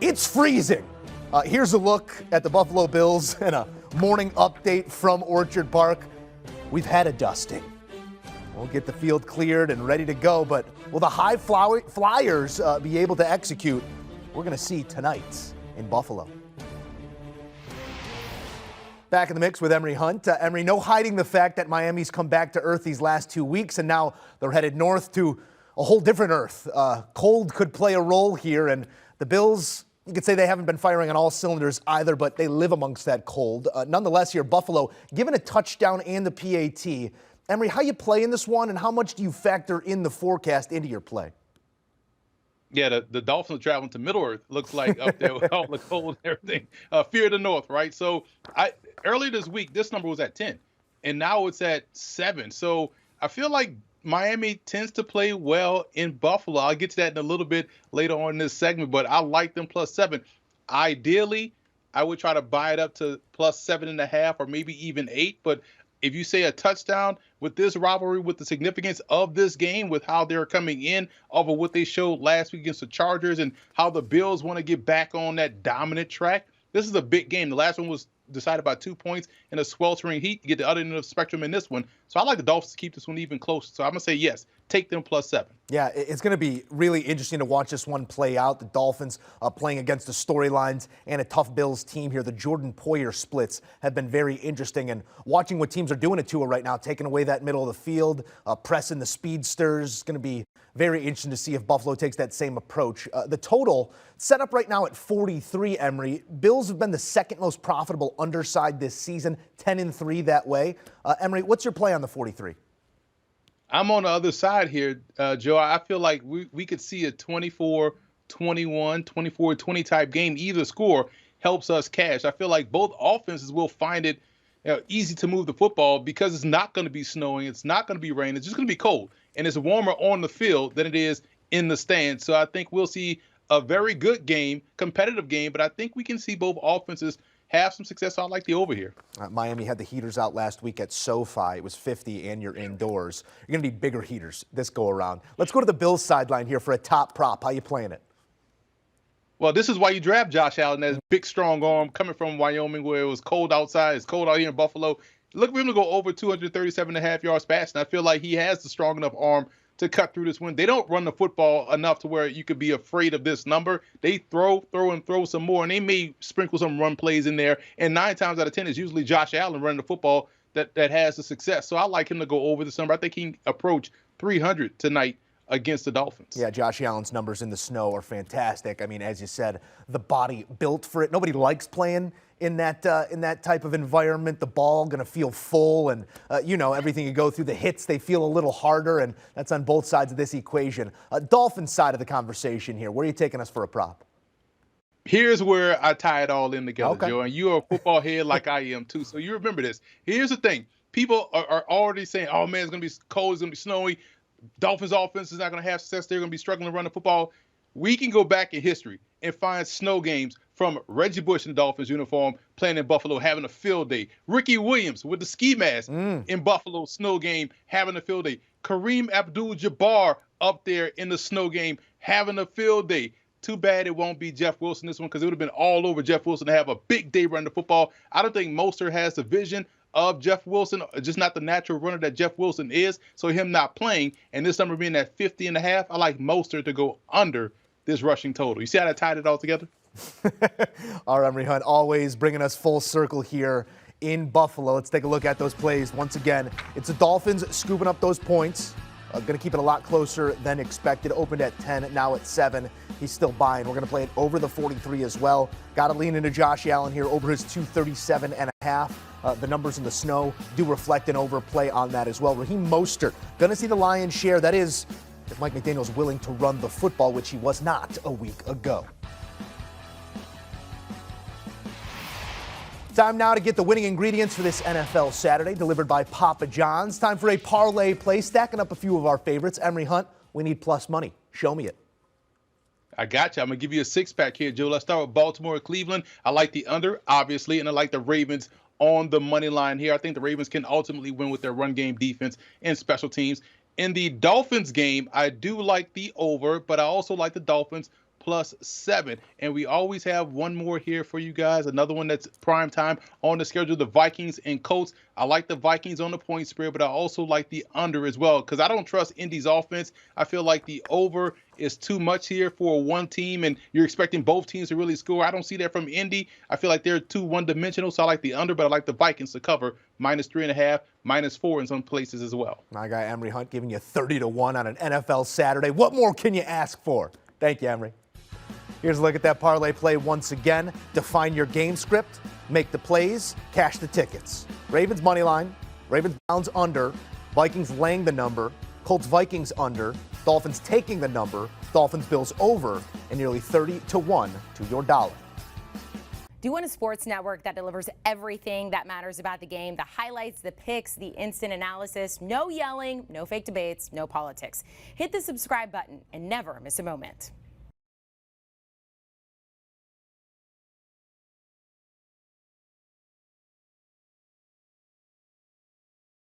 It's freezing. Here's a look at the Buffalo Bills and a morning update from Orchard Park. We've had a dusting. We'll get the field cleared and ready to go, but will the high flyers be able to execute? We're going to see tonight in Buffalo. Back in the mix with Emory Hunt. Emory, no hiding the fact that Miami's come back to earth these last 2 weeks, and now they're headed north to a whole different earth. Cold could play a role here, and the Bills, you could say they haven't been firing on all cylinders either, but they live amongst that cold. Nonetheless, here, Buffalo, given a touchdown and the PAT. Emory, how you play in this one, and how much do you factor in the forecast into your play? Yeah, the Dolphins are traveling to Middle Earth, looks like, up there with all the cold and everything. Fear of the North, right? So earlier this week, this number was at 10, and now it's at 7. So I feel like Miami tends to play well in Buffalo. I'll get to that in a little bit later on in this segment, but I like them plus 7. Ideally, I would try to buy it up to plus 7.5 or maybe even 8, but if you say a touchdown with this rivalry, with the significance of this game, with how they're coming in over what they showed last week against the Chargers and how the Bills want to get back on that dominant track, this is a big game. The last one was decided by 2 points in a sweltering heat. You get the other end of the spectrum in this one. So I like the Dolphins to keep this one even closer. So I'm going to say yes, take them plus 7. Yeah, it's going to be really interesting to watch this one play out. The Dolphins playing against the storylines and a tough Bills team here. The Jordan Poyer splits have been very interesting, and watching what teams are doing to Tua right now, taking away that middle of the field, pressing the speedsters. It's going to be very interesting to see if Buffalo takes that same approach. The total set up right now at 43, Emory. Bills have been the second most profitable underside this season, 10-3 that way. Emory, what's your play on the 43? I'm on the other side here, Joe. I feel like we could see a 24-21, 24-20 type game. Either score helps us cash. I feel like both offenses will find it easy to move the football because it's not going to be snowing. It's not going to be raining. It's just going to be cold. And it's warmer on the field than it is in the stands. So I think we'll see a very good game, competitive game, but I think we can see both offenses have some success. So I like the over here. Miami had the heaters out last week at SoFi. It was 50 and you're indoors. You're going to need bigger heaters this go around. Let's go to the Bills sideline here for a top prop. How you playing it? Well, this is why you draft Josh Allen, that big, strong arm coming from Wyoming where it was cold outside. It's cold out here in Buffalo. Look for him to go over 237.5 yards passing. I feel like he has the strong enough arm to cut through this one. They don't run the football enough to where you could be afraid of this number. They throw some more, and they may sprinkle some run plays in there. And 9 times out of 10, it's usually Josh Allen running the football that has the success. So I like him to go over this number. I think he can approach 300 tonight against the Dolphins. Yeah, Josh Allen's numbers in the snow are fantastic. I mean, as you said, the body built for it. Nobody likes playing in that type of environment. The ball going to feel full, and everything you go through, the hits, they feel a little harder, and that's on both sides of this equation. Dolphins side of the conversation here. Where are you taking us for a prop? Here's where I tie it all in together, Okay. Joe, and you're a football head like I am too, so you remember this. Here's the thing. People are already saying, oh, man, it's going to be cold, it's going to be snowy. Dolphins offense is not going to have success. They're going to be struggling to run the football. We can go back in history and find snow games from Reggie Bush in the Dolphins uniform playing in Buffalo, having a field day. Ricky Williams with the ski mask in Buffalo snow game, having a field day. Kareem Abdul-Jabbar up there in the snow game, having a field day. Too bad it won't be Jeff Wilson this one because it would have been all over Jeff Wilson to have a big day running the football. I don't think Mostert has the vision of Jeff Wilson, just not the natural runner that Jeff Wilson is. So him not playing and this number being at 50.5, I like Mostert to go under this rushing total. You see how I tied it all together? All right, Emory Hunt, always bringing us full circle here in Buffalo. Let's take a look at those plays. Once again, it's the Dolphins scooping up those points. Going to keep it a lot closer than expected. Opened at 10, now at 7. He's still buying. We're going to play it over the 43 as well. Got to lean into Josh Allen here over his 237.5. The numbers in the snow do reflect an overplay on that as well. Raheem Mostert going to see the lion's share. That is, if Mike McDaniel's willing to run the football, which he was not a week ago. Time now to get the winning ingredients for this NFL Saturday, delivered by Papa John's. Time for a parlay play, stacking up a few of our favorites. Emory Hunt, we need plus money. Show me it. I got you. I'm going to give you a six-pack here, Joe. Let's start with Baltimore, Cleveland. I like the under, obviously, and I like the Ravens on the money line here. I think the Ravens can ultimately win with their run game, defense, and special teams. In the Dolphins game, I do like the over, but I also like the Dolphins +7. And we always have one more here for you guys. Another one that's prime time on the schedule, the Vikings and Colts. I like the Vikings on the point spread, but I also like the under as well because I don't trust Indy's offense. I feel like the over is too much here for one team, and you're expecting both teams to really score. I don't see that from Indy. I feel like they're too one-dimensional, so I like the under, but I like the Vikings to cover -3.5, -4 in some places as well. My guy Emory Hunt giving you 30-1 on an NFL Saturday. What more can you ask for? Thank you, Emory. Here's a look at that parlay play once again. Define your game script, make the plays, cash the tickets. Ravens money line, Ravens Browns under, Vikings laying the number, Colts Vikings under, Dolphins taking the number, Dolphins-Bills over, and nearly 30-1 to your dollar. Do you want a sports network that delivers everything that matters about the game? The highlights, the picks, the instant analysis, no yelling, no fake debates, no politics. Hit the subscribe button and never miss a moment.